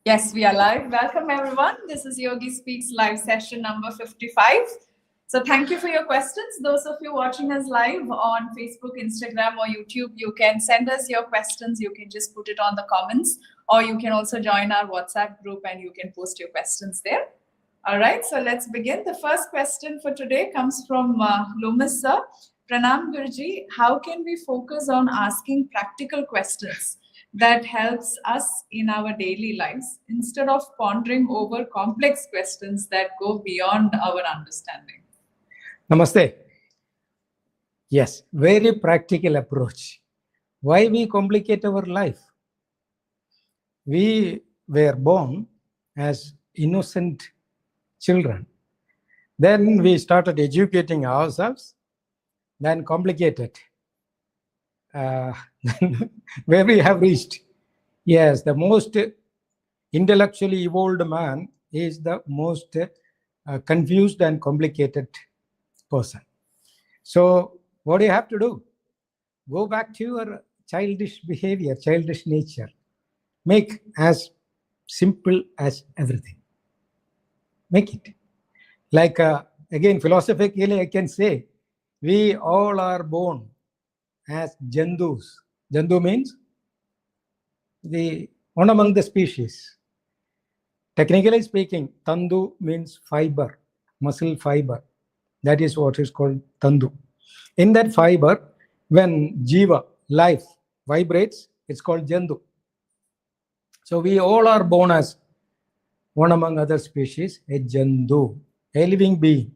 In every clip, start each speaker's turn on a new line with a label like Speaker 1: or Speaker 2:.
Speaker 1: Yes, we are live. Welcome, everyone. This is Yogi Speaks live session number 55. So thank you for your questions. Those of you watching us live on Facebook, Instagram, or YouTube, you can send us your questions. You can just put it on the comments, or you can also join our WhatsApp group and you can post your questions there. All right, so let's begin. The first question for today comes from Lumis sir. Pranam Guruji, how can we focus on asking practical questions that helps us in our daily lives instead of pondering over complex questions that go beyond our understanding?
Speaker 2: Namaste. Yes, very practical approach. Why we complicate our life? We were born as innocent children. Then we started educating ourselves, then complicated. Where we have reached. Yes, the most intellectually evolved man is the most confused and complicated person. So what do you have to do? Go back to your childish behavior, childish nature. Make as simple as everything. Make it. Like, again, philosophically, I can say, we all are born as jandus. Jandu means the one among the species. Technically speaking, tandu means fiber, muscle fiber. That is what is called tandu. In that fiber, when jiva, life, vibrates, it's called jandu. So we all are born as one among other species, a jandu, a living being,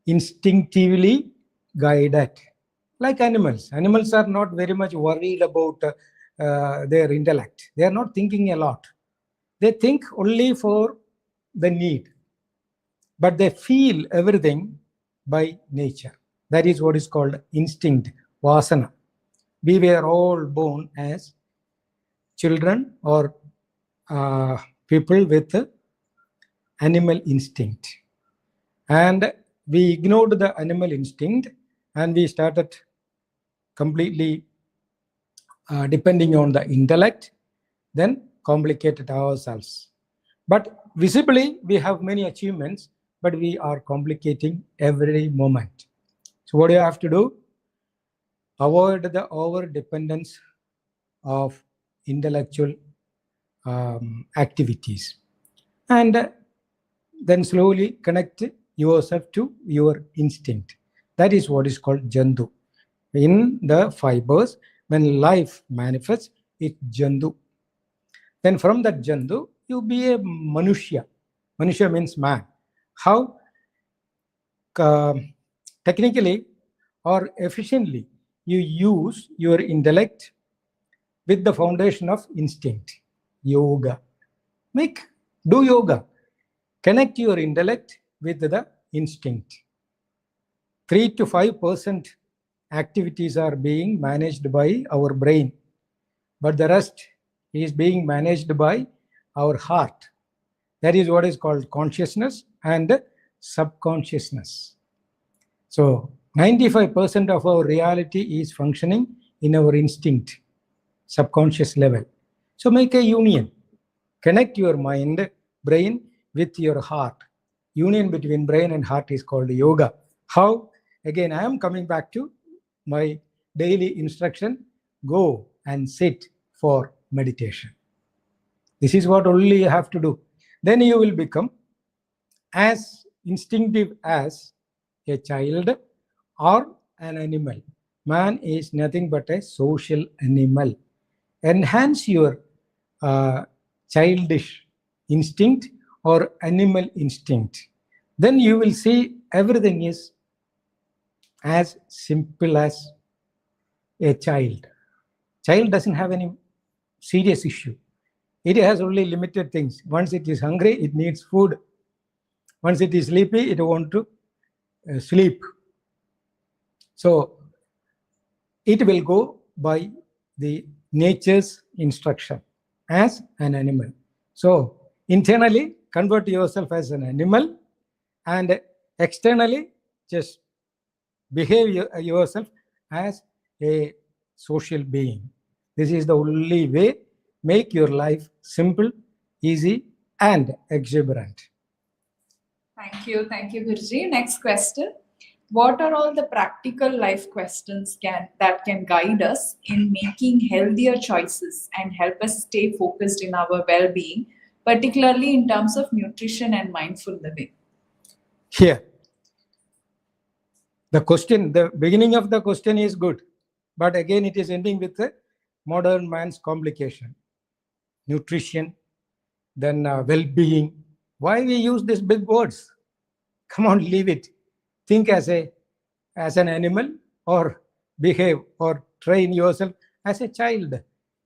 Speaker 2: instinctively guided. Like animals. Animals are not very much worried about their intellect. They are not thinking a lot. They think only for the need. But they feel everything by nature. That is what is called instinct, vasana. We were all born as children or people with animal instinct. And we ignored the animal instinct and we started completely depending on the intellect, then complicated ourselves. But visibly, we have many achievements, but we are complicating every moment. So what do you have to do? Avoid the over-dependence of intellectual activities. And then slowly connect yourself to your instinct. That is what is called jandu. In the fibers, when life manifests, it's jandu. Then from that jandu, you be a manushya. Manushya means man. How? Technically or efficiently, you use your intellect with the foundation of instinct. Yoga. Do yoga. Connect your intellect with the instinct. 3 to 5% activities are being managed by our brain, but the rest is being managed by our heart. That is what is called consciousness and subconsciousness. So 95% of our reality is functioning in our instinct, subconscious level. So make a union. Connect your mind, brain with your heart. Union between brain and heart is called yoga. How? Again, I am coming back to my daily instruction. Go and sit for meditation. This is what only you have to do. Then you will become as instinctive as a child or an animal. Man is nothing but a social animal. Enhance your childish instinct or animal instinct. Then you will see everything is as simple as a child. Child doesn't have any serious issue. It has only limited things. Once it is hungry, it needs food. Once it is sleepy, it wants to sleep. So it will go by the nature's instruction as an animal. So internally, convert yourself as an animal, and externally, just behave yourself as a social being. This is the only way. Make your life simple, easy, and exuberant.
Speaker 1: Thank you, Guruji. Next question. What are all the practical life questions that can guide us in making healthier choices and help us stay focused in our well-being, particularly in terms of nutrition and mindful living?
Speaker 2: Here, the beginning of the question is good, but again it is ending with the modern man's complication. Nutrition, then well-being. Why we use these big words? Come on, leave it. Think as an animal, or behave or train yourself as a child.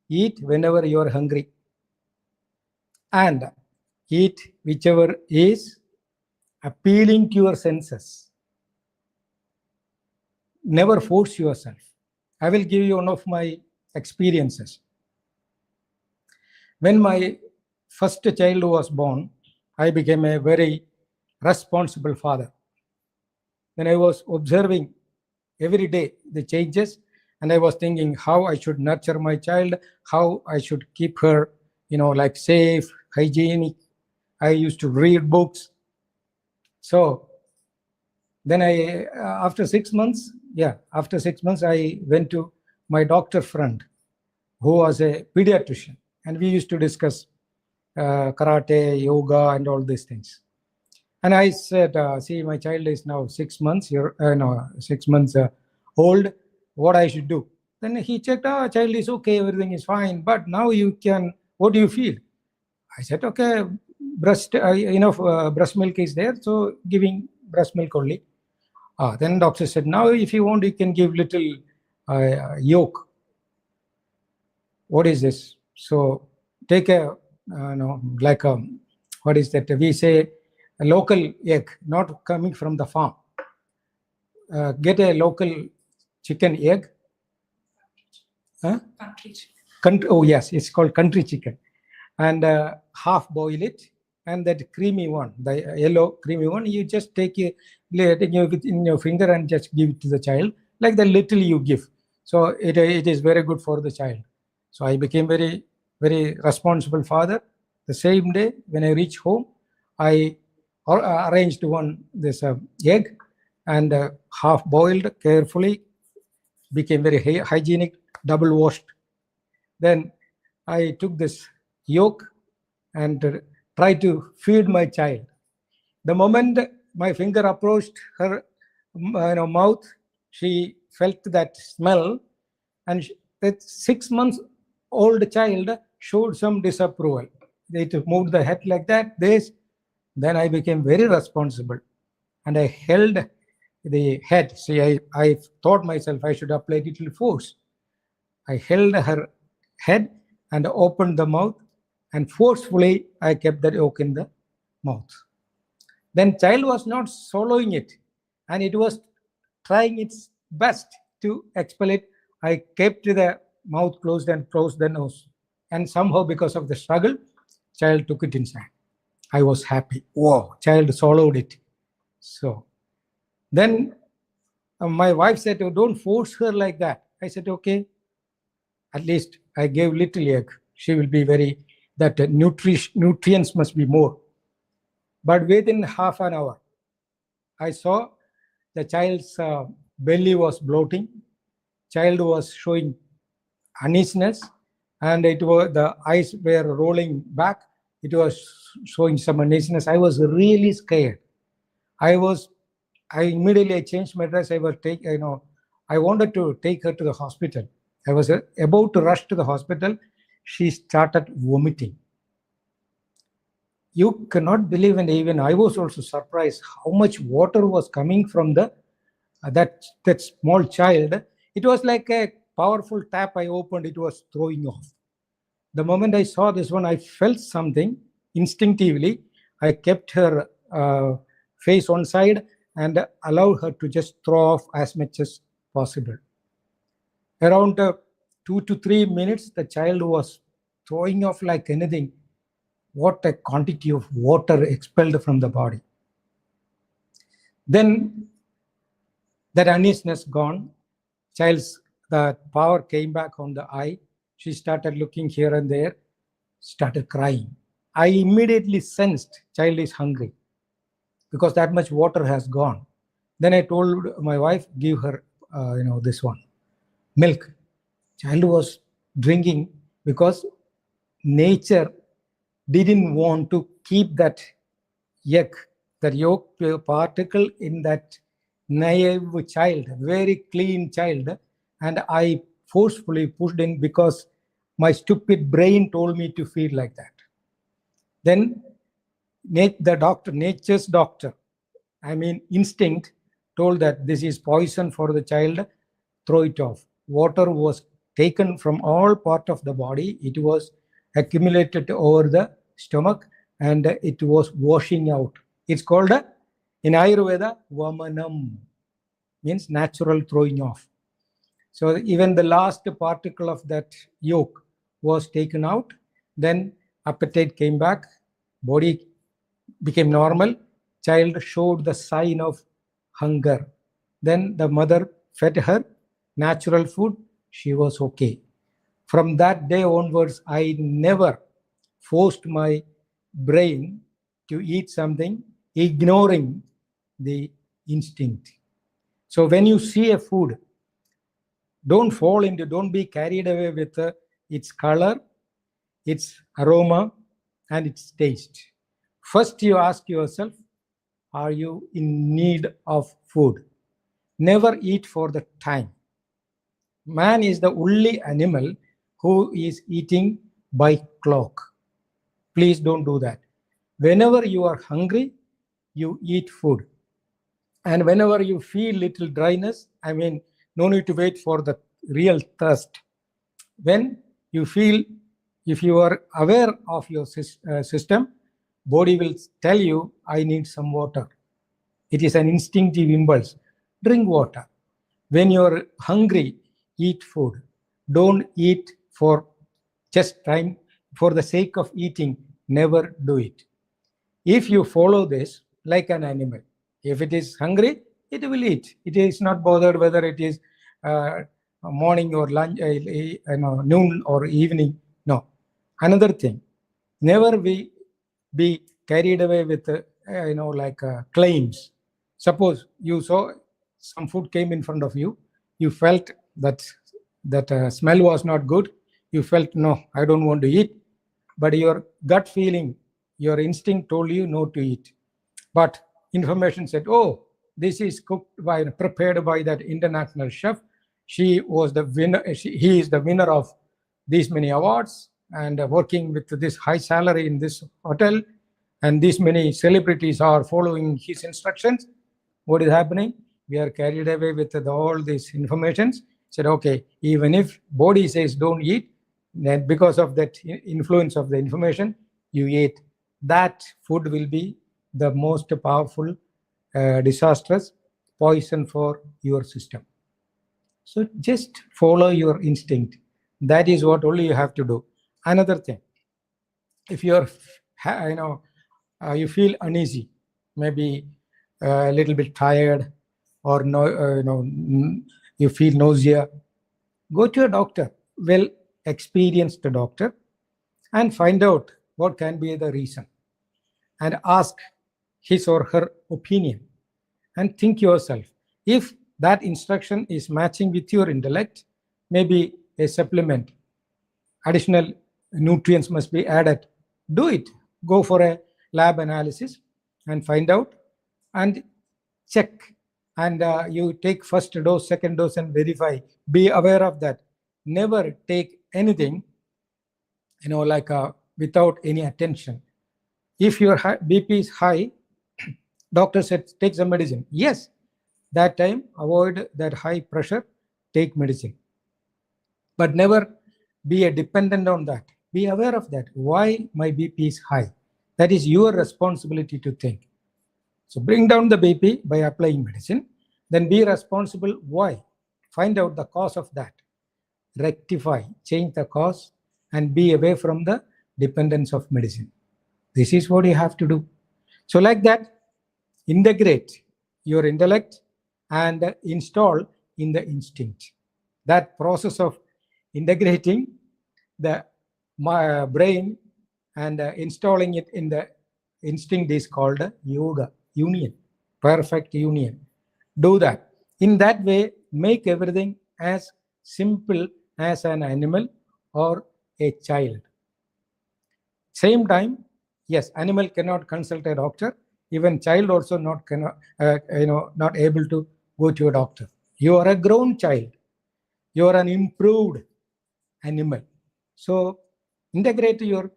Speaker 2: Eat whenever you are hungry, and eat whichever is appealing to your senses. Never force yourself. I will give you one of my experiences. When my first child was born, I became a very responsible father. When I was observing every day the changes, and I was thinking how I should nurture my child, how I should keep her, like safe, hygienic. I used to read books. So then after 6 months, I went to my doctor friend who was a pediatrician, and we used to discuss karate, yoga, and all these things. And I said, see, my child is now 6 months, 6 months old. What I should do? Then he checked, child is okay, everything is fine. But now what do you feel? I said, okay, breast milk is there, so giving breast milk only. Then doctor said, now if you want, you can give little yolk. What is this? So take what is that? We say a local egg, not coming from the farm. Get a local chicken egg.
Speaker 1: Country chicken.
Speaker 2: Oh yes, it's called country chicken. And half boil it, and that creamy one, the yellow creamy one, you just take it in your finger and just give it to the child, like the little you give. So it is very good for the child. So I became very, very responsible father. The same day when I reached home, I arranged this egg, and half boiled carefully, became very hygienic, double washed. Then I took this yolk and tried to feed my child. The moment my finger approached her mouth, she felt that smell, and that 6 months old child showed some disapproval. It moved the head like that. Then I became very responsible, and I held the head. See, I thought myself I should apply little force. I held her head and opened the mouth, and forcefully I kept the yolk in the mouth. Then child was not swallowing it, and it was trying its best to expel it. I kept the mouth closed and closed the nose, and somehow because of the struggle, child took it inside. I was happy. Wow, child swallowed it. So then my wife said, oh, don't force her like that. I said, okay. At least I gave little egg. She will be nutrients must be more. But within half an hour, I saw the child's belly was bloating. Child was showing uneasiness, and the eyes were rolling back. It was showing some uneasiness. I was really scared. I immediately changed my dress. I wanted to take her to the hospital. I was about to rush to the hospital. She started vomiting. You cannot believe, and even I was also surprised how much water was coming from that small child. It was like a powerful tap I opened. It was throwing off. The moment I saw this one, I felt something instinctively. I kept her face on side and allowed her to just throw off as much as possible. Around 2 to 3 minutes, the child was throwing off like anything. What a quantity of water expelled from the body. Then that uneasiness gone. The power came back on the eye. She started looking here and there, started crying. I immediately sensed child is hungry because that much water has gone. Then I told my wife, give her, this one, milk. Child was drinking because nature didn't want to keep that egg, that yolk particle in that naive child, very clean child, and I forcefully pushed in because my stupid brain told me to feed like that. Then the doctor, nature's doctor, I mean instinct, told that this is poison for the child, throw it off. Water was taken from all part of the body. It was accumulated over the stomach and it was washing out. It's called in Ayurveda vamanam, means natural throwing off. So even the last particle of that yolk was taken out. Then appetite came back, body became normal, child showed the sign of hunger. Then the mother fed her natural food, she was okay. From that day onwards, I never forced my brain to eat something, ignoring the instinct. So when you see a food, don't be carried away with its color, its aroma, and its taste. First, you ask yourself, are you in need of food? Never eat for the time. Man is the only animal who is eating by clock. Please don't do that. Whenever you are hungry, you eat food. And whenever you feel little dryness, no need to wait for the real thirst. When you feel, if you are aware of your system, body will tell you, I need some water. It is an instinctive impulse. Drink water. When you're hungry, eat food. Don't eat for just time, for the sake of eating. Never do it. If you follow this like an animal, if it is hungry, it will eat. It is not bothered whether it is morning or lunch, noon or evening. No. Another thing, never be carried away with claims. Suppose you saw some food came in front of you, you felt that smell was not good, you felt, no, I don't want to eat, but your gut feeling, your instinct told you no to eat. But information said, oh, this is prepared by that international chef. She was the winner. He is the winner of these many awards and working with this high salary in this hotel. And these many celebrities are following his instructions. What is happening? We are carried away with all these informations. Said, okay, even if body says don't eat, then because of that influence of the information, you eat. That food will be the most powerful, disastrous poison for your system. So just follow your instinct. That is what only you have to do. Another thing, if you're, you feel uneasy, maybe a little bit tired, or you feel nausea, go to a doctor, well experienced doctor, and find out what can be the reason, and ask his or her opinion, and think yourself, if that instruction is matching with your intellect, maybe a supplement, additional nutrients must be added, do it. Go for a lab analysis and find out and check. And you take first dose, second dose, and verify. Be aware of that. Never take anything, without any attention. If your BP is high, doctor said take some medicine. Yes, that time avoid that high pressure, take medicine. But never be a dependent on that. Be aware of that. Why my BP is high? That is your responsibility to think. So bring down the BP by applying medicine. Then be responsible. Why? Find out the cause of that. Rectify, change the cause, and be away from the dependence of medicine. This is what you have to do. So like that, integrate your intellect and install in the instinct. That process of integrating the brain and installing it in the instinct is called yoga, union, perfect union. Do that. In that way, make everything as simple as an animal or a child. Same time, yes, animal cannot consult a doctor. Even child also not able to go to a doctor. You are a grown child. You are an improved animal. So integrate your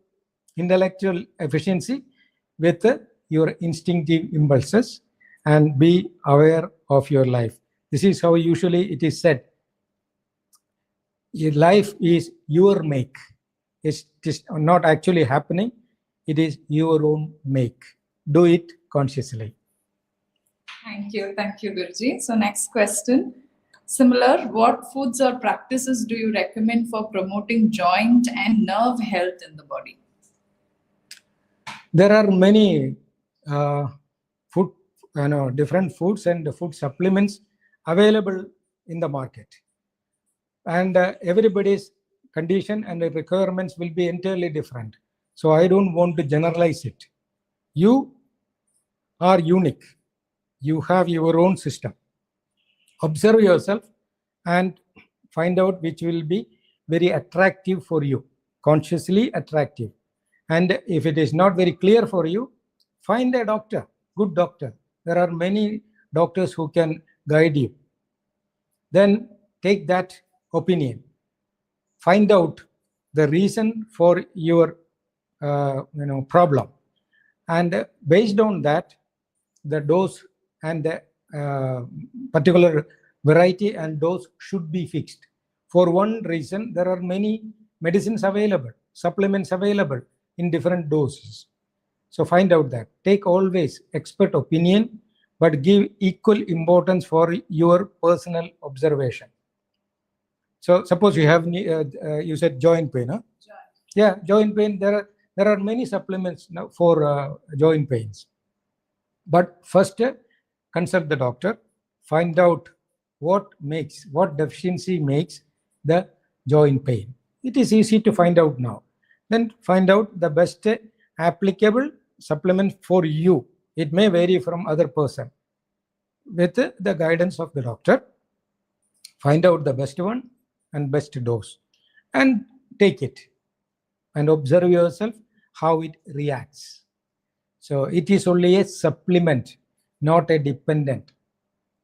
Speaker 2: intellectual efficiency with your instinctive impulses and be aware of your life. This is how usually it is said. Your life is your make. It is not actually happening. It is your own make. Do it consciously.
Speaker 1: Thank you, Guruji. So next question. Similar, what foods or practices do you recommend for promoting joint and nerve health in the body?
Speaker 2: There are many different foods and food supplements available in the market, and everybody's condition and requirements will be entirely different. So I don't want to generalize it. You are unique. You have your own system. Observe yourself and find out which will be very attractive for you, consciously attractive. And if it is not very clear for you, find a doctor, good doctor. There are many doctors who can guide you. Then take that opinion. Find out the reason for your problem. And based on that, the dose and the particular variety and dose should be fixed. For one reason, there are many medicines available, supplements available in different doses. So find out that. Take always expert opinion, but give equal importance for your personal observation. So suppose you have, you said joint pain, huh? Yeah, joint pain. There are many supplements now for joint pains. But first, consult the doctor. Find out what deficiency makes the joint pain. It is easy to find out now. Then find out the best applicable supplement for you. It may vary from other person. With the guidance of the doctor, find out the best one and best dose and take it and observe yourself how it reacts. So it is only a supplement, not a dependent.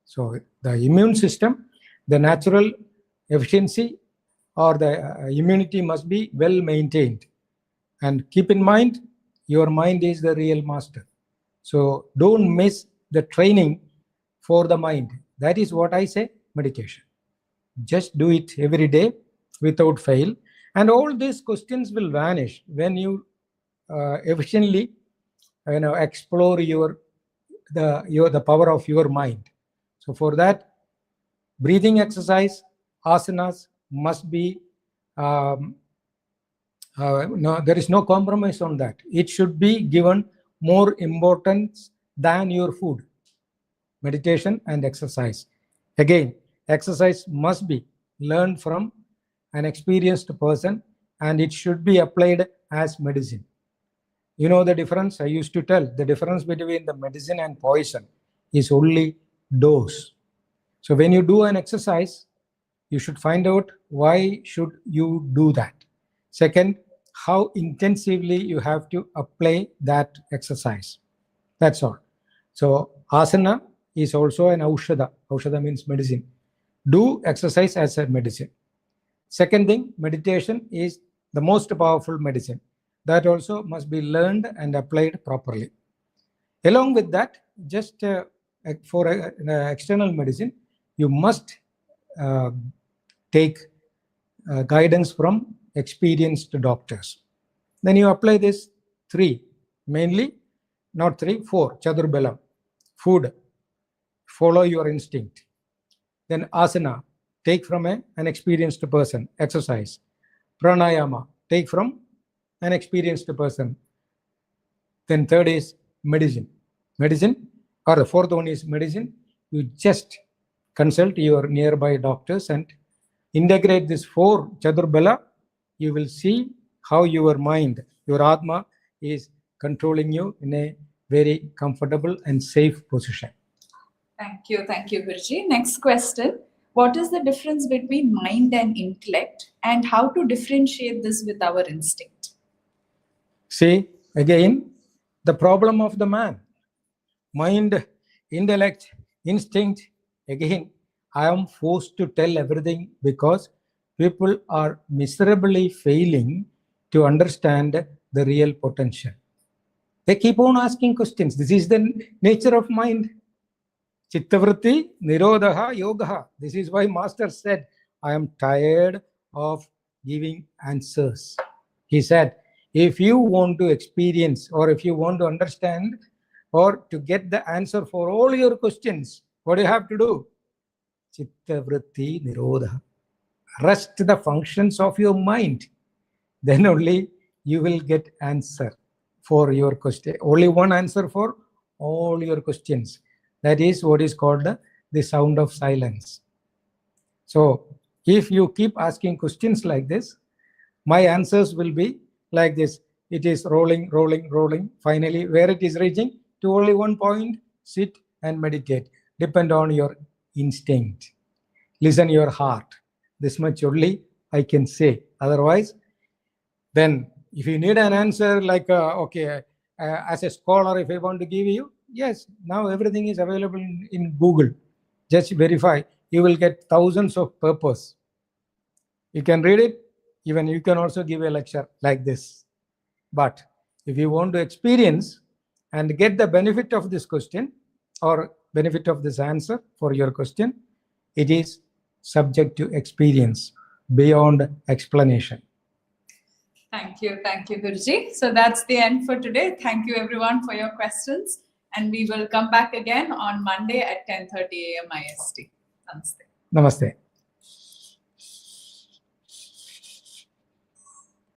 Speaker 2: So the immune system, the natural efficiency or the immunity must be well maintained. And keep in mind, your mind is the real master. So don't miss the training for the mind. That is what I say, meditation. Just do it every day without fail. And all these questions will vanish when you efficiently explore the power of your mind. So for that, breathing exercise, asanas must be no, there is no compromise on that. It should be given more importance than your food. Meditation and exercise. Again, exercise must be learned from an experienced person and it should be applied as medicine. You know the difference? I used to tell the difference between the medicine and poison is only dose. So when you do an exercise, you should find out why should you do that. Second, how intensively you have to apply that exercise. That's all. So asana is also an aushadha. Aushadha means medicine. Do exercise as a medicine. Second thing, meditation is the most powerful medicine. That also must be learned and applied properly. Along with that, just for external medicine, you must take guidance from experienced doctors. Then you apply this 3, mainly, not 3, 4, Chaturbalam. Food, follow your instinct. Then asana, take from an experienced person, exercise. Pranayama, take from an experienced person. Then third is medicine. Medicine, or the fourth one is medicine. You just consult your nearby doctors and integrate this 4 Chaturbala. You will see how your mind, your Atma is controlling you in a very comfortable and safe position.
Speaker 1: Thank you, Guruji. Next question. What is the difference between mind and intellect, and how to differentiate this with our instinct?
Speaker 2: See, again, the problem of the man. Mind, intellect, instinct. Again, I am forced to tell everything because people are miserably failing to understand the real potential. They keep on asking questions. This is the nature of mind. Chittavritti, Nirodha, Yoga. This is why Master said, I am tired of giving answers. He said, if you want to experience or if you want to understand or to get the answer for all your questions, what do you have to do? Chittavritti, Nirodha. Rest the functions of your mind. Then only you will get answer for your question. Only one answer for all your questions. That is what is called the sound of silence. So if you keep asking questions like this, my answers will be like this. It is rolling, rolling, rolling. Finally, where it is reaching? To only one point, sit and meditate. Depend on your instinct. Listen your heart. This much only I can say. Otherwise, then if you need an answer like, as a scholar, if I want to give you, yes, now everything is available in Google. Just verify. You will get thousands of papers. You can read it. Even you can also give a lecture like this. But if you want to experience and get the benefit of this question or benefit of this answer for your question, it is subject to experience beyond explanation.
Speaker 1: Thank you, Guruji. So that's the end for today. Thank you everyone for your questions. And we will come back again on Monday at 10:30 a.m. IST. Namaste.
Speaker 2: Namaste.